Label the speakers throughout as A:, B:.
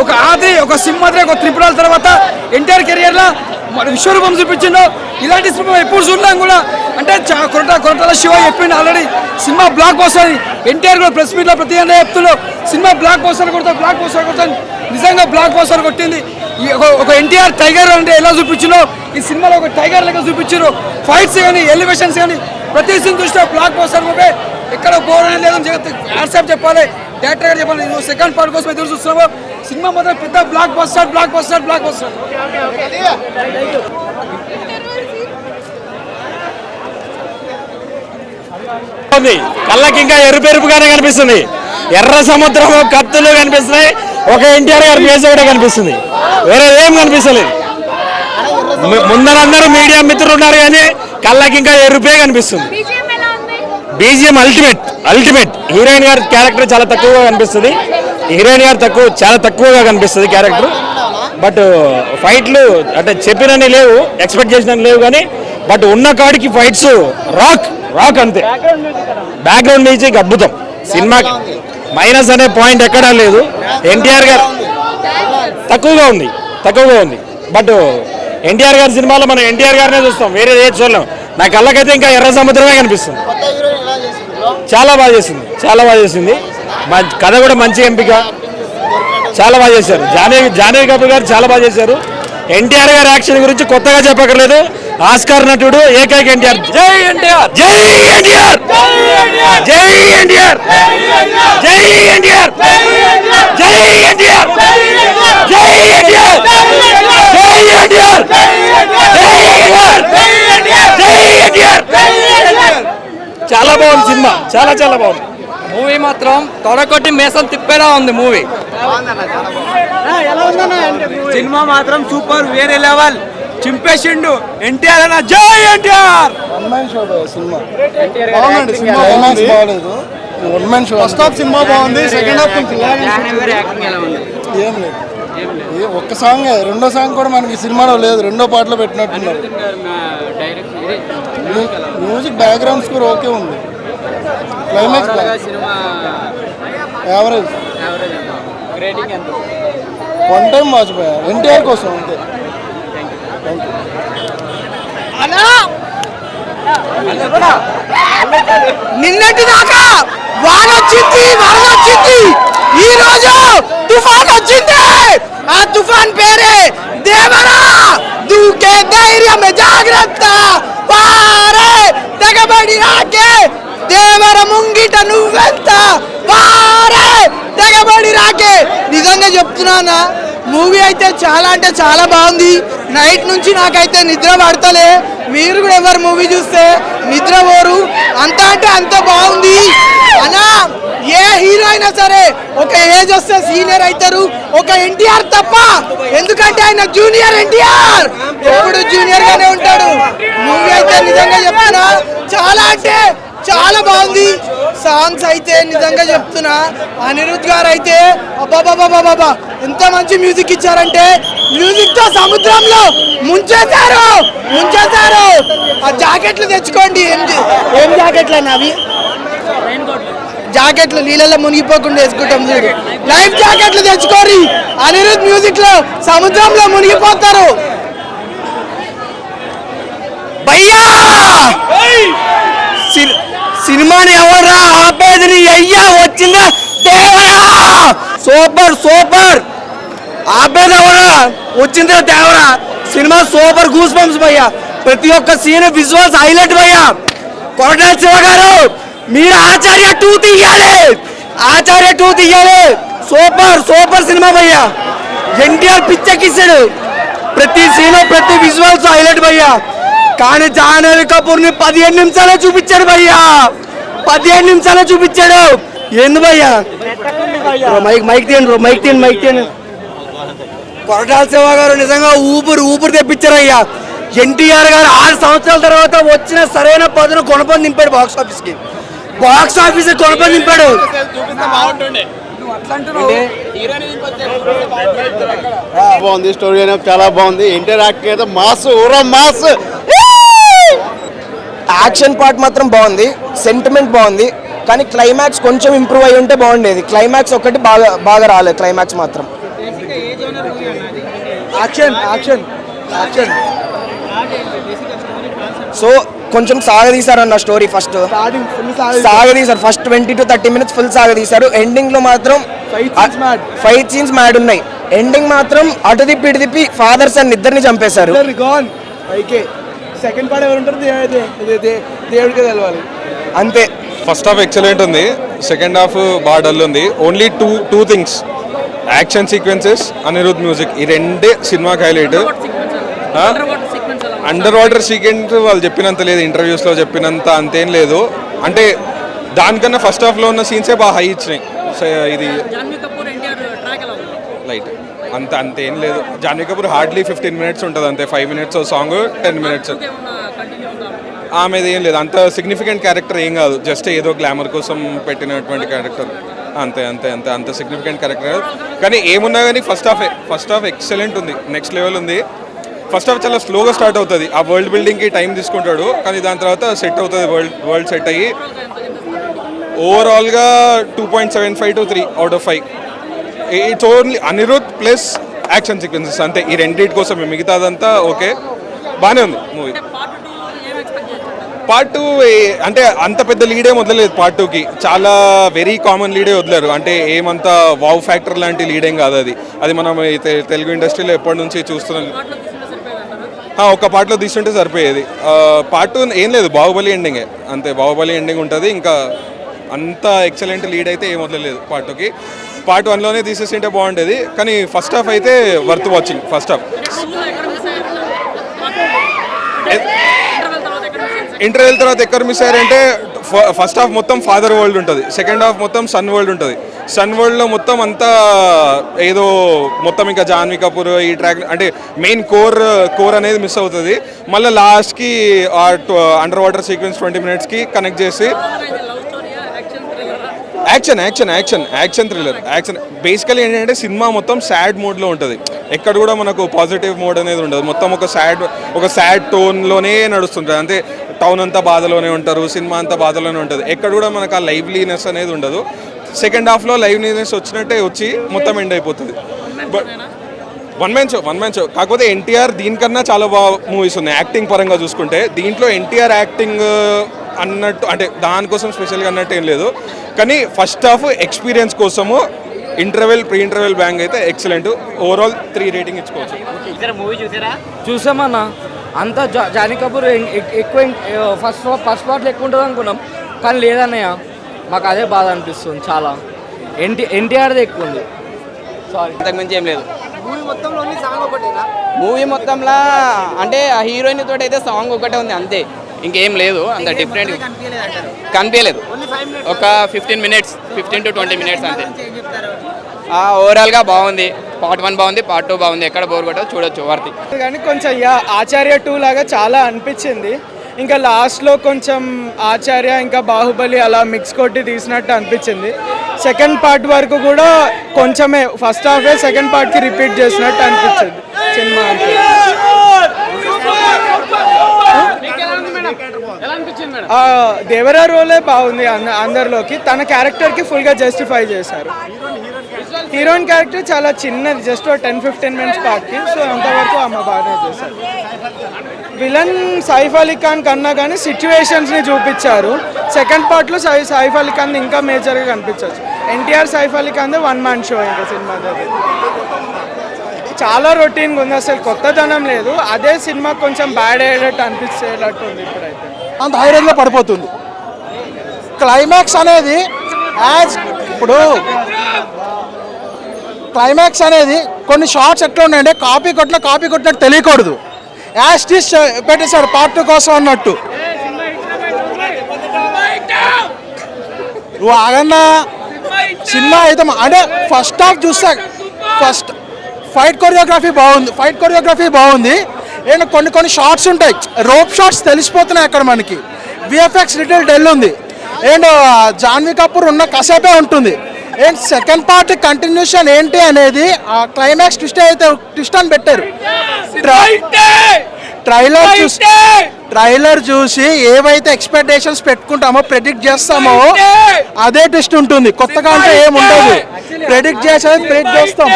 A: ఒక ఆది ఒక సింహాద్రి ఒక త్రిపురాల తర్వాత ఎన్టీఆర్ కెరియర్లో విశ్వరూపం చూపించిండు. ఇలాంటి సినిమా ఎప్పుడు చూడలేం కూడా. అంటే కొరటాల శివ చెప్పిండు already cinema block buster. NTR కూడా ప్రెస్ మీట్లో ప్రతి చెప్తున్నాడు సినిమా బ్లాక్ బస్టర్ కొడతాను. నిజంగా బ్లాక్ బస్టర్ కొట్టింది. ఒక ఎన్టీఆర్ టైగర్ అంటే ఎలా చూపించినో ఈ సినిమాలో ఒక టైగర్ లెక్క చూపించారు. ఫైట్స్ కానీ ఎలివేషన్స్ కానీ ప్రతి సీన్ చూసినా బ్లాక్ బస్టర్ మూవీ. ఎక్కడ బోర్ అనేది లేదని వాట్సాప్ చెప్పాలి, డైరెక్టర్ గారు చెప్పాలి. నువ్వు సెకండ్ పార్ట్ కోసం ఎదురు చూస్తున్నావు. సినిమా మాత్రం పెద్ద బ్లాక్ బస్టర్.
B: కళ్ళకి ఇంకా ఎరుపెరుపుగానే కనిపిస్తుంది. ఎర్ర సముద్రం కత్తులు కనిపిస్తున్నాయి. ఒక ఎన్టీఆర్ గారి ఫేస్ కూడా కనిపిస్తుంది. వేరే ఏం కనిపిస్తలేదు. ముందరందరూ మీడియా మిత్రులు ఉన్నారు కానీ కళ్ళకి ఇంకా ఎరుపే కనిపిస్తుంది. BGM ultimate. హీరోయిన్ గారి క్యారెక్టర్ చాలా తక్కువగా కనిపిస్తుంది. చాలా తక్కువగా కనిపిస్తుంది క్యారెక్టర్. బట్ ఫైట్లు అంటే చెప్పినని లేవు, ఎక్స్పెక్ట్ చేసినని లేవు కానీ బట్ ఉన్న కాడికి ఫైట్స్ రాక్ అంతే. బ్యాక్గ్రౌండ్ మ్యూజిక్ అద్భుతం. సినిమాకి మైనస్ అనే పాయింట్ ఎక్కడా లేదు. ఎన్టీఆర్ గారు తక్కువగా ఉంది. బట్ ఎన్టీఆర్ గారి సినిమాలో మనం ఎన్టీఆర్ గారినే చూస్తాం, వేరే ఏది చూడలేం. నా కళ్ళకైతే ఇంకా ఎర్ర సముద్రమే కనిపిస్తుంది. చాలా బాగా చేసింది. మా కథ కూడా మంచి ఎంపిక, చాలా బాగా చేశారు. జాహ్నవి కపూర్ గారు చాలా బాగా చేశారు. ఎన్టీఆర్ గారి యాక్షన్ గురించి కొత్తగా చెప్పక్కర్లేదు. ఆస్కార్ నటుడు ఏకైక ఎన్టీఆర్. జై ఎన్టీఆర్. చాలా బాగుంది సినిమా, చాలా బాగుంది.
A: మూవీ మాత్రం తొడకొట్టి మేసం తిప్పేలా ఉంది మూవీ.
C: సినిమా మాత్రం సూపర్, వేరే లెవెల్. చింపేసిండు ఎన్టీఆర్ అన్న. జై ఎన్టీఆర్.
D: ఫస్ట్ హాఫ్ సినిమా బాగుంది, సెకండ్ హాఫ్ ఏం లేదు. ఒక్క సాంగ్, రెండో సాంగ్ కూడా మనకి సినిమాలో లేదు, రెండో పాటలో పెట్టినట్టున్నారు. మ్యూజిక్ బ్యాక్గ్రౌండ్ స్కోర్ ఓకే ఉంది. Climax average. వన్ టైం వాచిపోయా ఎన్టీఆర్ కోసం అంతే.
C: నిన్నటి దాకా వాన వచ్చింది, వరద వచ్చింది, ఈ రోజు తుఫాన్ వచ్చింది. ఆ తుఫాన్ పేరే దేవరా. దూకే ధైర్యం జాగ్రత్త, వారే తెగబడి రాకే దేవర ముంగిట నువ్వెంత, వారే తెగబడి రాకే. నిజంగా చెప్తున్నానా, మూవీ అయితే చాలా అంటే చాలా బాగుంది. నైట్ నుంచి నాకైతే నిద్ర పడతలే. మీరు కూడా ఎవరు మూవీ చూస్తే నిద్ర పోరు, అంత అంటే అంత బాగుంది అన్నా. ఏ హీరో అయినా సరే ఒక ఏజ్ వస్తే సీనియర్ అవుతారు, ఒక ఎన్టీఆర్ తప్ప. ఎందుకంటే ఆయన జూనియర్ ఎన్టీఆర్, ఎప్పుడు జూనియర్ గానే ఉంటాడు. మూవీ అయితే నిజంగా చెప్తున్నా చాలా అంటే చాలా బాగుంది. సాంగ్స్ అయితే నిజంగా చెప్తున్నా, అనిరుద్ గారు అయితే అబ్బాబాబాబాబా ఎంత మంచి మ్యూజిక్ ఇచ్చారంటే, మ్యూజిక్ తో సముద్రంలో ముంచేశారు. ఆ జాకెట్లు తెచ్చుకోండి. ఏం జాకెట్లు అన్న అవి? జాకెట్లు నీళ్ళలో మునిగిపోకుండా వేసుకుంటాం చూడు, లైఫ్ జాకెట్లు తెచ్చుకోరి. అనిరుద్ మ్యూజిక్ లో సముద్రంలో మునిగిపోతారు. భయ్యా సినిమాని ఎవర్రా ఆపేది? నీ అయ్యా వచ్చిందా దేవరా. సూపర్ ఆపేది ఎవరా? వచ్చిందా Devara. Cinema super, goose bumps భయ్యా. ప్రతి ఒక్క సీన్ విజువల్స్ హైలైట్ భయ్యా. కొరటాల శివ గారు మీరు ఆచార్య 2 తీయాలి. సూపర్ సినిమా భయ్యా. ఎన్టీఆర్ పిచ్చెక్కిస్తాడు. ప్రతి సీన్ ప్రతి విజువల్స్ హైలైట్ భయ్యా. కానీ జాహ్నవి కపూర్ ని 15 నిమిషాలే చూపించాడు భయ్యా. 15 నిమిషాలే చూపించాడు. ఏంది భయ్యా? మైక్ తీయండి. కొరటాల శివ గారు నిజంగా ఊపిరి తెప్పించారు అయ్యా. ఎన్టీఆర్ గారు 6 సంవత్సరాల తర్వాత వచ్చిన సరైన పదును కొనపని నింపాడు. Box office కొనపని నింపాడు.
D: బాగుంది, స్టోరీ అనేది చాలా బాగుంది. ఎన్టీఆర్ యాక్టింగ్ అయితే మాస్.
E: యాక్షన్ పార్ట్ మాత్రం బాగుంది, సెంటిమెంట్ బాగుంది. కానీ క్లైమాక్స్ కొంచెం ఇంప్రూవ్ అయ్యి ఉంటే బాగుండేది. క్లైమాక్స్ ఒకటి బాగా రాలేదు. క్లైమాక్స్ మాత్రం
C: యాక్షన్ యాక్షన్ యాక్షన్
E: సో కొంచెం సాగదీశారు అన్న స్టోరీ ఫస్ట్
C: స్టార్టింగ్ ఫుల్
E: సాగదీశారు ఫస్ట్ 20 to 30 minutes ఫుల్ సాగదీశారు. ఎండింగ్ లో మాత్రం ఫైట్ సీన్స్ మ్యాడ్ ఉన్నాయి. ఎండింగ్ మాత్రం అటు తిప్పి ఇటు తిప్పి ఫాదర్ సన్ ఇద్దరిని చంపేశారు.
C: గాన్ ఓకే సెకండ్ పార్ట్ ఎవరు ఉంటారు దేవుడికి తెలవాలి
E: అంతే.
F: ఫస్ట్ హాఫ్ ఎక్సలెంట్ ఉంది, సెకండ్ హాఫ్ బాగా డల్ ఉంది. Only two things, action sequences, Anirudh music, ఈ రెండే సినిమాకి హైలైట్. అండర్ వాటర్ సీక్వెన్స్ వాళ్ళు చెప్పినంత లేదు, ఇంటర్వ్యూస్లో చెప్పినంత అంతేం లేదు. అంటే దానికన్నా ఫస్ట్ హాఫ్లో ఉన్న సీన్సే బాగా హై ఇచ్చినాయి. ఇది లైట్ అంతేం లేదు. జాన్వీ కపూర్ హార్డ్లీ 15 minutes ఉంటుంది అంతే, 5 minutes సాంగ్, 10 minutes. ఆమెది ఏం లేదు, అంత సిగ్నిఫికెంట్ క్యారెక్టర్ ఏం కాదు, జస్ట్ ఏదో గ్లామర్ కోసం పెట్టినటువంటి క్యారెక్టర్ అంతే అంతే అంతే. అంత సిగ్నిఫికెంట్ క్యారెక్టర్ కానీ ఏమున్నా కానీ ఫస్ట్ హాఫ్ ఎక్సలెంట్ ఉంది, నెక్స్ట్ లెవెల్ ఉంది. ఫస్ట్ హాఫ్ చాలా స్లోగా స్టార్ట్ అవుతుంది, ఆ వరల్డ్ బిల్డింగ్కి టైం తీసుకుంటాడు, కానీ దాని తర్వాత సెట్ అవుతుంది, వరల్డ్ సెట్ అయ్యి. ఓవరాల్గా 2.75 to 3 out of 5. It's only Anirudh plus action sequences అంతే, ఈ రెండింటి కోసం. మిగతాదంతా ఓకే, బాగానే ఉంది మూవీ. పార్ట్ 2 అంటే అంత పెద్ద లీడే వదలలేదు. పార్ట్ 2కి చాలా వెరీ కామన్ లీడే వదిలేరు, అంటే ఏమంత వావ్ ఫ్యాక్టర్ లాంటి లీడేం కాదు అది. అది మనం తెలుగు ఇండస్ట్రీలో ఎప్పటి నుంచి చూస్తున్నాం. ఒక పార్ట్లో తీసుకుంటే సరిపోయేది. పార్ట్ 2 ఏం లేదు, బాహుబలి ఎండింగే అంతే, బాహుబలి ఎండింగ్ ఉంటుంది. ఇంకా అంత ఎక్సలెంట్ లీడ్ అయితే ఏం వదలలేదు పార్ట్ 2కి. పార్ట్ 1లోనే తీసేసింటే బాగుండేది, కానీ ఫస్ట్ హాఫ్ అయితే worth watching. First half interval తర్వాత ఎక్కడ మిస్ అయ్యారంటే, ఫస్ట్ హాఫ్ మొత్తం ఫాదర్ వరల్డ్ ఉంటుంది, సెకండ్ హాఫ్ మొత్తం సన్ వరల్డ్ ఉంటుంది. సన్ వరల్డ్లో మొత్తం అంతా ఏదో మొత్తం ఇంకా జాన్వీ కపూర్ ఈ ట్రాక్ అంటే మెయిన్ కోర్ అనేది మిస్ అవుతుంది. మళ్ళీ లాస్ట్కి ఆ అండర్ వాటర్ సీక్వెన్స్ 20 minutesకి కనెక్ట్ చేసి యాక్షన్ థ్రిల్లర్. యాక్షన్ బేసికలీ ఏంటంటే సినిమా మొత్తం సాడ్ మోడ్లో ఉంటుంది, ఎక్కడ కూడా మనకు పాజిటివ్ మోడ్ అనేది ఉండదు. మొత్తం ఒక సాడ్ టోన్లోనే నడుస్తుంటుంది. అంతే, టౌన్ అంతా బాధలోనే ఉంటారు, సినిమా అంతా బాధలోనే ఉంటుంది, ఎక్కడ కూడా మనకు ఆ లైవ్లీనెస్ అనేది ఉండదు. సెకండ్ హాఫ్లో లైవ్లీనెస్ వచ్చినట్టే వచ్చి మొత్తం ఎండ్ అయిపోతుంది. బట్ వన్ మ్యాన్ షో కాకపోతే ఎన్టీఆర్ దీనికన్నా చాలా బాగా మూవీస్ ఉన్నాయి యాక్టింగ్ పరంగా చూసుకుంటే. దీంట్లో ఎన్టీఆర్ యాక్టింగ్ అన్నట్టు అంటే దానికోసం స్పెషల్గా అన్నట్టు ఏం లేదు, కానీ ఫస్ట్ హాఫ్ ఎక్స్పీరియన్స్ కోసము ప్రీ ఇంటర్వెల్ బ్యాంగ్ అయితే ఎక్సలెంట్. ఓవరాల్ 3 రేటింగ్ ఇచ్చుకోవచ్చు.
A: చూసామన్నా, అంతా జానీ కపూర్ ఎక్కువ ఫస్ట్ పార్ట్లో ఎక్కువ ఉంటుంది అనుకున్నాం, కానీ లేదన్నయ్య, మాకు అదే బాధ అనిపిస్తుంది చాలా. ఎన్టీఆర్ది ఎక్కువ ఉంది. సారీ,
E: అంతకుమించి ఏం లేదు. మూవీ మొత్తంలో అంటే ఆ హీరోయిన్ తోటి అయితే సాంగ్ ఒకటే ఉంది అంతే, ఇంకేం లేదు. అంత డిఫరెంట్ కనిపించలేదు. ఒక 15 to 20 minutes అంతే. ఓవరాల్గా బాగుంది. పార్ట్ 1 బాగుంది, పార్ట్ 2 బాగుంది, ఎక్కడ బోర్ కొట్టదు, చూడొచ్చు వర్తి.
C: కానీ కొంచెం ఆచార్య 2 లాగా చాలా అనిపించింది. ఇంకా లాస్ట్లో కొంచెం ఆచార్య ఇంకా బాహుబలి అలా మిక్స్ కొట్టి తీసినట్టు అనిపించింది. సెకండ్ పార్ట్ వరకు కూడా కొంచెమే, ఫస్ట్ హాఫే సెకండ్ పార్ట్కి రిపీట్ చేసినట్టు అనిపించింది సినిమా. దేవరా రోలే బాగుంది అందరిలోకి, తన క్యారెక్టర్కి ఫుల్గా జస్టిఫై చేశారు. హీరోయిన్ క్యారెక్టర్ చాలా చిన్నది, జస్ట్ 10-15 minutes పార్ట్కి, సో అంతవరకు ఆమె బాగానే చేశారు. విలన్ సైఫ్ అలీ ఖాన్ కన్నా కానీ సిచ్యువేషన్స్ని చూపించారు. సెకండ్ పార్ట్లో సైఫ్ అలీ ఖాన్ ఇంకా మేజర్గా కనిపించవచ్చు. ఎన్టీఆర్ సైఫ్ అలీ ఖాన్ 1 man షో ఇంకా సినిమా చాలా రొటీన్గా ఉంది, అసలు కొత్తదనం లేదు. అదే సినిమా కొంచెం బ్యాడ్ అయ్యేటట్టు అనిపించేటట్టు ఉంది ఇప్పుడైతే.
D: అంత హై రేంజ్లో పడిపోతుంది. క్లైమాక్స్ అనేది క్లైమాక్స్ అనేది కొన్ని షార్ట్స్ ఎట్లా ఉన్నాయంటే కాపీ కొట్టినట్టు తెలియకూడదు. యాస్టిస్ పెట్టేశారు పార్ట్ 2 కోసం అన్నట్టు. నువ్వు ఆగన్నా సినిమా అయితే అంటే ఫస్ట్ హాఫ్ చూస్తా, ఫస్ట్ ఫైట్ కొరియోగ్రఫీ బాగుంది. అండ్ కొన్ని షార్ట్స్ ఉంటాయి, రోప్ షార్ట్స్ తెలిసిపోతున్నాయి అక్కడ మనకి. విఎఫ్ఎక్స్ లిటిల్ డెల్ ఉంది. అండ్ జాన్వీ కపూర్ ఉన్న కసేపే ఉంటుంది. అండ్ సెకండ్ పార్ట్ కంటిన్యూషన్ ఏంటి అనేది ఆ క్లైమాక్స్ ట్విస్ట్ అని పెట్టారు. ట్రైలర్ చూసి ఏవైతే ఎక్స్పెక్టేషన్స్ పెట్టుకుంటామో ప్రెడిక్ట్ చేస్తామో అదే ట్విస్ట్ ఉంటుంది. కొత్తగా అంటే ఏం ఉండదు. ప్రెడిక్ట్ చేసేది ప్రెడిక్ట్ చేస్తాం.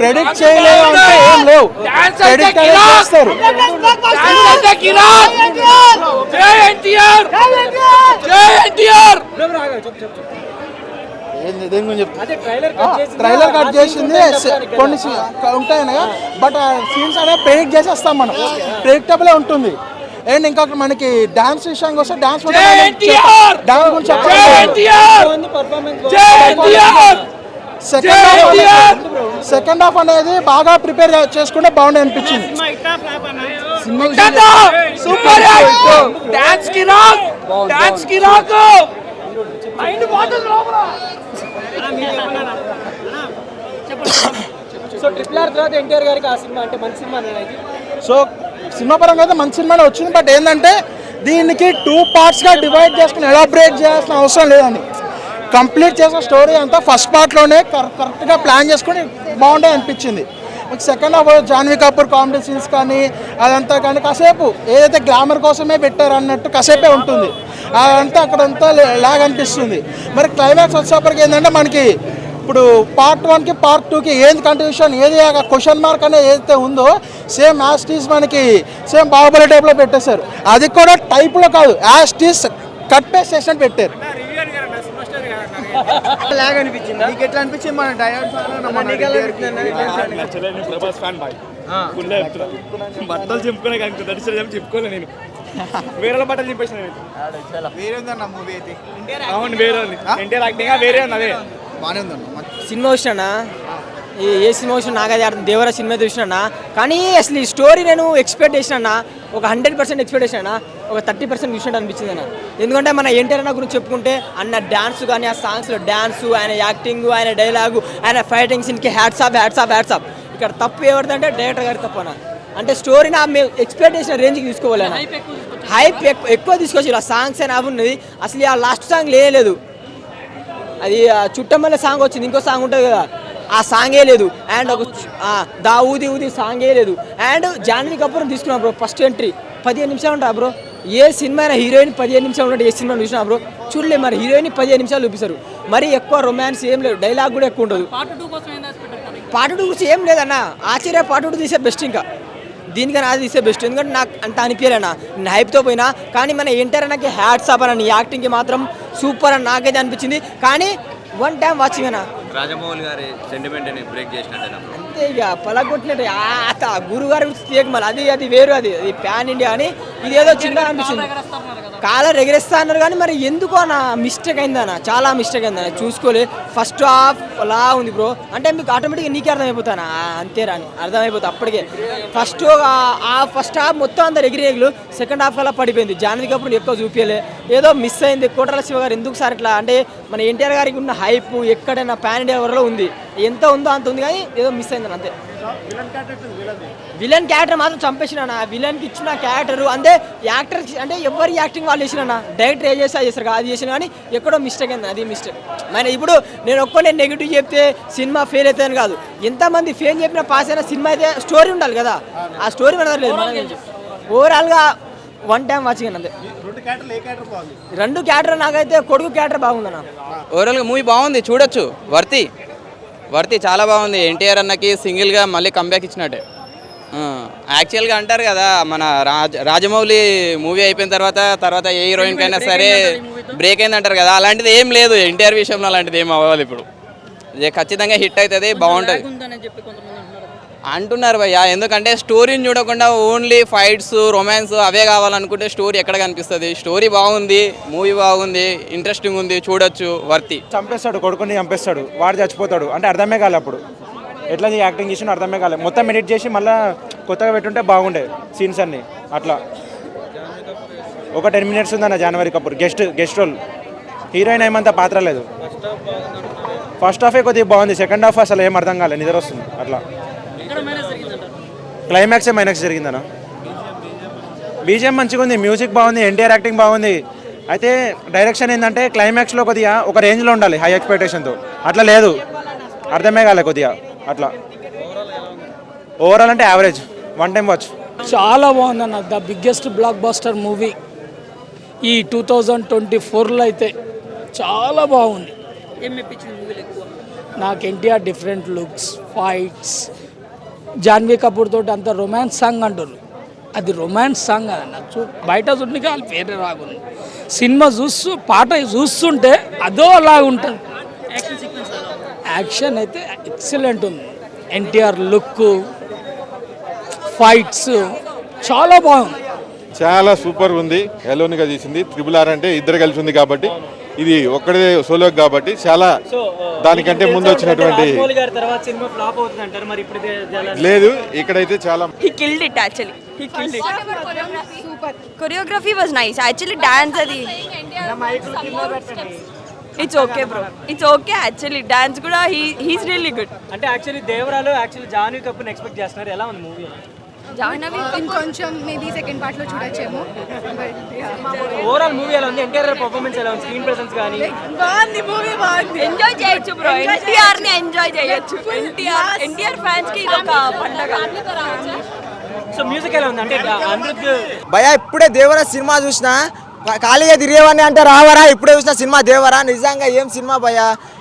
D: ప్రెడిక్ట్ చేయలేదు అంటే ఏం లేవు. ప్రెడిక్ట్ అనేది చేస్తారు. ట్రైలర్ కట్ చేసింది కొన్ని ఉంటాయి బట్ సీన్స్ అనేది ప్రెడిక్ట్ చేసేస్తాం మనం. ప్రెడిక్టబుల్ ఉంటుంది. అండ్ ఇంకా మనకి డాన్స్ విషయానికి వస్తే డాన్స్ గురించి సెకండ్ హాఫ్ అనేది బాగా ప్రిపేర్ చేసుకుంటే బాగుండే అనిపించింది.
C: సో ట్రిపుల్ ఆర్ తర్వాత ఎన్టీఆర్ గారికి ఆ సినిమా అంటే మంచి సినిమా అనేది.
D: సో సినిమా పరంగా అయితే మంచి సినిమానే వచ్చింది. బట్ ఏంటంటే దీనికి 2 పార్ట్స్గా డివైడ్ చేసుకుని ఎలాబరేట్ చేయాల్సిన అవసరం లేదని కంప్లీట్ చేసిన స్టోరీ అంతా ఫస్ట్ పార్ట్లోనే కరెక్ట్గా ప్లాన్ చేసుకుని బాగుండే అనిపించింది. Second half Janhvi Kapoor comedy scenes కానీ అదంతా కానీ కాసేపు ఏదైతే గ్లామర్ కోసమే పెట్టారు అన్నట్టు కాసేపే ఉంటుంది. అదంతా అక్కడంతా లాగ్ అనిపిస్తుంది. మరి క్లైమాక్స్ వచ్చేప్పటికి ఏంటంటే మనకి ఇప్పుడు పార్ట్ 1కి పార్ట్ 2కి ఏది కంటిన్యూషన్ ఏది క్వశ్చన్ మార్క్ అనేది ఏదైతే ఉందో సేమ్ యాస్టీస్ మనకి సేమ్ బాహుబలి టైప్లో పెట్టేశారు. అది కూడా టైప్లో కాదు, యాస్టీస్ కట్ పేస్ట్ చేసినట్టు పెట్టారు.
C: లాగ్ అనిపించింది. నీకు ఎట్లా అనిపించింది? మన డైరెక్ట్
B: బట్టలు చెప్పుకునే చెప్పుకోలే నేను వేరే బట్టలు చెప్పేసిన
C: వేరే ఉందన్న మూవీ అయితే.
B: అవును వేరే ఉంది. ఎన్టీఆర్ యాక్టింగ్ వేరే ఉంది. అదే
C: బాగానే ఉందన్న.
G: సినిమా వచ్చినా ఏ సినిమా వచ్చినా నాకైతే అర్థం. దేవరా సినిమా చూసినా కానీ అసలు ఈ స్టోరీ నేను ఎక్స్పెక్ట్ చేసినా ఒక 100% ఎక్స్పెక్ట్ చేసినా ఒక 30% చూసినట్టు అనిపించింది అన్న. ఎందుకంటే మన ఎన్టీఆర్ అన్న గురించి చెప్పుకుంటే అన్న డ్యాన్స్ కానీ ఆ సాంగ్స్లో డ్యాన్సు, ఆయన యాక్టింగ్, ఆయన డైలాగు, ఆయన ఫైటింగ్ సీన్కి హ్యాట్స్ ఆఫ్. ఇక్కడ తప్పు ఎవరిదంటే డైరెక్టర్ గారి తప్పు అన్న. అంటే స్టోరీ నా మేము ఎక్స్పెక్ట్ చేసిన రేంజ్కి తీసుకోవాలన్న. హైప్ ఎక్కువ తీసుకొచ్చి ఆ సాంగ్స్ అయినా అవి ఉన్నది. అసలు ఆ లాస్ట్ సాంగ్ లేదు. అది చుట్టమల్లె సాంగ్ వచ్చింది, ఇంకో సాంగ్ ఉంటుంది కదా, ఆ సాంగే లేదు. అండ్ ఒక దా ఊది సాంగే లేదు. అండ్ జాన్వీ కపూర్ తీసుకున్నా బ్రో. ఫస్ట్ ఎంట్రీ 15 నిమిషాలు ఉంటా బ్రో. ఏ సినిమా అయినా హీరోయిన్ 15 నిమిషాలు ఉంటే ఏ సినిమా చూసినా బ్రో చూడలే. మరి హీరోయిన్ 15 నిమిషాలు చూపిస్తారు. మరి ఎక్కువ రొమాన్స్ ఏం లేదు, డైలాగ్ కూడా ఎక్కువ ఉండదు. పార్ట్ 2 గురించి ఏం లేదన్న. ఆశ్చర్య పార్ట్ 2 తీసే బెస్ట్. ఇంకా దీనికన్నా అది తీసే బెస్ట్. ఎందుకంటే నాకు అంత అనిపించలేనా, నేను హైప్తో పోయినా. కానీ మన ఎన్టీఆర్ నాకు హ్యాట్స్ ఆఫ్ అన్న. నీ యాక్టింగ్కి మాత్రం సూపర్ అని నాకైతే అనిపించింది. కానీ 1 టైం వాచింగ్ అన్న.
H: రాజమౌళి గారి సెంటిమెంట్ ని బ్రేక్ చేసినట్టు
G: అంతే ఇక పలగొట్టినట్టు. గురువు గారి స్టేక్ మళ్ళీ అది వేరు. అది ప్యాన్ ఇండియా అని ఇదేదో చిన్న అనిపించింది. కాలర్ ఎగరేస్తా అన్నారు కానీ మరి ఎందుకో నా మిస్టేక్ అయిందన్న. చాలా మిస్టేక్ అయిందన్న. చూసుకోలే. ఫస్ట్ హాఫ్ అలా ఉంది బ్రో. అంటే మీకు ఆటోమేటిక్గా నీకే అర్థమైపోతాను అంతేరా అని అర్థమైపోతుంది అప్పటికే. ఫస్ట్ హాఫ్ మొత్తం అందరు ఎగిరేగులు. సెకండ్ హాఫ్ అలా పడిపోయింది. జాన్వీ కపూర్ ఎక్కువ చూపించలే. ఏదో మిస్ అయింది. కోటల శివ గారు ఎందుకు సార్ ఇట్లా అంటే మన ఎన్టీఆర్ గారికి ఉన్న హైప్ ఎక్కడైనా ప్యాన్ ఇండియా వరలో ఉంది. ఎంత ఉందో అంత ఉంది కానీ ఏదో మిస్ అయిందని అంతే. విలన్ క్యారెక్టర్ మాత్రం చంపేసిన. విలన్కి ఇచ్చిన క్యారెక్టర్ అంటే యాక్టర్ అంటే ఎవరి యాక్టింగ్ వాళ్ళు చేసిన. డైరెక్టర్ ఏం చేస్తే చేస్తారు అది చేసిన కానీ ఎక్కడో మిస్టేక్ అయింది. అది మిస్టేక్. మరి ఇప్పుడు నేను నెగిటివ్ చెప్తే సినిమా ఫెయిల్ అవుతుందని కాదు. ఎంతమంది ఫెయిల్ చెప్పినా పాస్ అయినా సినిమా అయితే స్టోరీ ఉండాలి కదా. ఆ స్టోరీ మన లేదు. ఓవరాల్గా 1 టైం వాచింగ్ అంతే. 2 క్యారెక్టర్ నాకైతే కొడుకు క్యారెక్టర్ బాగుందన్న.
E: ఓవరాల్గా మూవీ బాగుంది, చూడొచ్చు. వర్తి చాలా బాగుంది. ఎన్టీఆర్ అన్నకి సింగిల్గా మళ్ళీ కంబ్యాక్ ఇచ్చినట్టే. యాక్చువల్గా అంటారు కదా మన రాజమౌళి మూవీ అయిపోయిన తర్వాత ఏ హీరోయిన్ కైనా సరే బ్రేక్ అయింది అంటారు కదా. అలాంటిది ఏం లేదు ఎన్టీఆర్ విషయంలో. అలాంటిది ఏం అవ్వాలి. ఇప్పుడు ఖచ్చితంగా హిట్ అవుతుంది, బాగుంటుంది అంటున్నారు భయ్య. ఎందుకంటే స్టోరీని చూడకుండా ఓన్లీ ఫైట్స్, రొమాన్స్ అవే కావాలనుకుంటే స్టోరీ ఎక్కడ కనిపిస్తుంది. స్టోరీ బాగుంది, మూవీ బాగుంది, ఇంట్రెస్టింగ్ ఉంది, చూడొచ్చు. వర్తి
I: చంపేస్తాడు, కొడుకుని చంపేస్తాడు, వాడు చచ్చిపోతాడు అంటే అర్థమే కాలే. అప్పుడు ఎట్లా యాక్టింగ్ చేసినా అర్థమే కాలే. మొత్తం ఎడిట్ చేసి మళ్ళీ కొత్తగా పెట్టుంటే బాగుండే సీన్స్ అన్నీ. అట్లా ఒక 10 మినిట్స్ ఉందన్న Janhvi Kapoor guest role. Heroine ఏమంతా పాత్ర లేదు. ఫస్ట్ హాఫే కొద్దిగా బాగుంది, సెకండ్ హాఫ్ అసలు ఏం అర్థం కాలేదు, నిద్ర వస్తుంది. అట్లా క్లైమాక్సే మైనస్ జరిగిందన్న. బీజిఎం మంచిగా ఉంది, మ్యూజిక్ బాగుంది, ఎన్టీఆర్ యాక్టింగ్ బాగుంది. అయితే డైరెక్షన్ ఏంటంటే క్లైమాక్స్లో కొద్దిగా ఒక రేంజ్లో ఉండాలి హై ఎక్స్పెక్టేషన్తో. అట్లా లేదు, అర్థమే కాలే కొద్దిగా. అట్లా ఓవరాల్ అంటే యావరేజ్, వన్ టైం వాచ్.
J: చాలా బాగుందన్న, the biggest block buster movie ఈ 2024లో అయితే చాలా బాగుంది. నాకు NTR different looks, fights, Janhvi Kapoor తోటి అంత రొమాన్స్ సాంగ్ అంటారు, అది రొమాన్స్ సాంగ్ అదన్న. బయట చూడడానికి వాళ్ళ పేరే రాగుంది. సినిమా పాట చూస్తుంటే అదో అలా ఉంటుంది. యాక్షన్ అయితే ఎక్సలెంట్ ఉంది. ఎన్టీఆర్ లుక్, ఫైట్స్ చాలా బాగుంది.
K: చాలా సూపర్ ఉంది. ఎలోన్గా తీసింది. RRR అంటే ఇద్దరు కలిసి ఉంది కాబట్టి, ఇది ఒక్కడే సోలో కాబట్టి చాలా దానికంటే ముందు వచ్చినటువంటి లేదు. ఇక్కడైతే చాలా
L: He killed it actually. He killed it. Super. Choreography was nice. Actually dance adi. It's okay bro. It's okay actually. Dance kuda he's really good.
G: అంటే యాక్చువల్లీ దేవరాలో యాక్చువల్లీ జాన్వీ కపూర్ని ఎక్స్పెక్ట్ చేస్తున్నారు. ఎలా ఉంది మూవీ?
L: Jahnavi
M: ఇంకొంచెం మేబీ సెకండ్ పార్ట్ లో చూడొచ్చేమో.
G: Overall movie ఎలా ఉంది? NTR performance ఎలా ఉంది? స్క్రీన్ ప్రెసెన్స్ కానీ
L: బాగుంది. మూవీ బాగుంది. ఎంజాయ్ చేయొచ్చు బ్రో. ఎన్టీఆర్ ని ఎంజాయ్ చేయొచ్చు. ఎన్టీఆర్ ఫ్యాన్స్ కి ఇది ఒక పండగ.
G: సో మ్యూజిక్ ఎలా ఉంది? అంటే అనిరుద్ధ్
C: భయ ఇప్పుడే దేవరా సినిమా చూసిన, ఖాళీగా తిరిగేవన్నీ అంటే రావరా, ఇప్పుడే చూసిన సినిమా దేవరా. నిజంగా ఏం సినిమా భయ.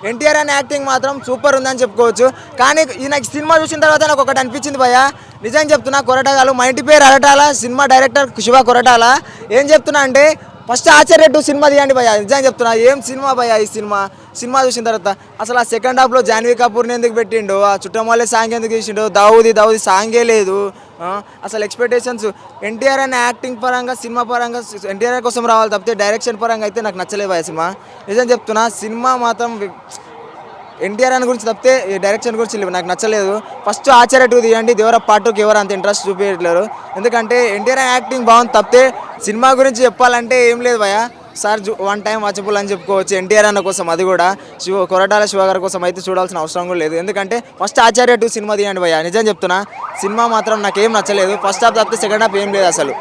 C: ఎన్టీఆర్ అనే యాక్టింగ్ మాత్రం సూపర్ ఉందని చెప్పుకోవచ్చు. కానీ నాకు సినిమా చూసిన తర్వాత నాకు ఒకటి అనిపించింది భయ, నిజంగా చెప్తున్నా, కొరటాలు మా ఇంటి పేరు అరటాల, సినిమా డైరెక్టర్ శివ కొరటాల. ఏం చెప్తున్నా అంటే ఫస్ట్ ఆచార్య 2 సినిమా తీయండి భయ. నిజంగా చెప్తున్నా, ఏం సినిమా భయ ఈ సినిమా చూసిన తర్వాత. అసలు ఆ సెకండ్ హాఫ్లో జాన్వీ కపూర్ని ఎందుకు పెట్టిండు, ఆ చుట్టమల్లే సాంగ్ ఎందుకు తీసిండు, దావుది సాంగే లేదు. అసలు ఎక్స్పెక్టేషన్స్ ఎన్టీఆర్ అనే యాక్టింగ్ పరంగా, సినిమా పరంగా ఎన్టీఆర్ కోసం రావాలి తప్పితే డైరెక్షన్ పరంగా అయితే నాకు నచ్చలేదు భయ సినిమా. నిజం చెప్తున్నా, సినిమా మాత్రం ఎన్టీఆర్ అని గురించి తప్పితే డైరెక్షన్ గురించి నాకు నచ్చలేదు. ఫస్ట్ ఆచార్య 2 తీయండి, దేవరా పార్ట్ 2కి ఎవరు అంత ఇంట్రెస్ట్ చూపించట్లేరు. ఎందుకంటే ఎన్టీఆర్ యాక్టింగ్ బాగుంది తప్పితే సినిమా గురించి చెప్పాలంటే ఏం లేదు భయ. సార్ వన్ టైం వాచబుల్ అని చెప్పుకోవచ్చు ఎన్టీఆర్ అన్న కోసం. అది కూడా కొరటాల శివ గారి కోసం అయితే చూడాల్సిన అవసరం కూడా లేదు. ఎందుకంటే ఫస్ట్ ఆచార్య 2 సినిమా తీయండి భయ. నిజం చెప్తున్నా, సినిమా మాత్రం నాకేం నచ్చలేదు. ఫస్ట్ హాఫ్ తప్పితే సెకండ్ హాఫ్ ఏం లేదు అసలు.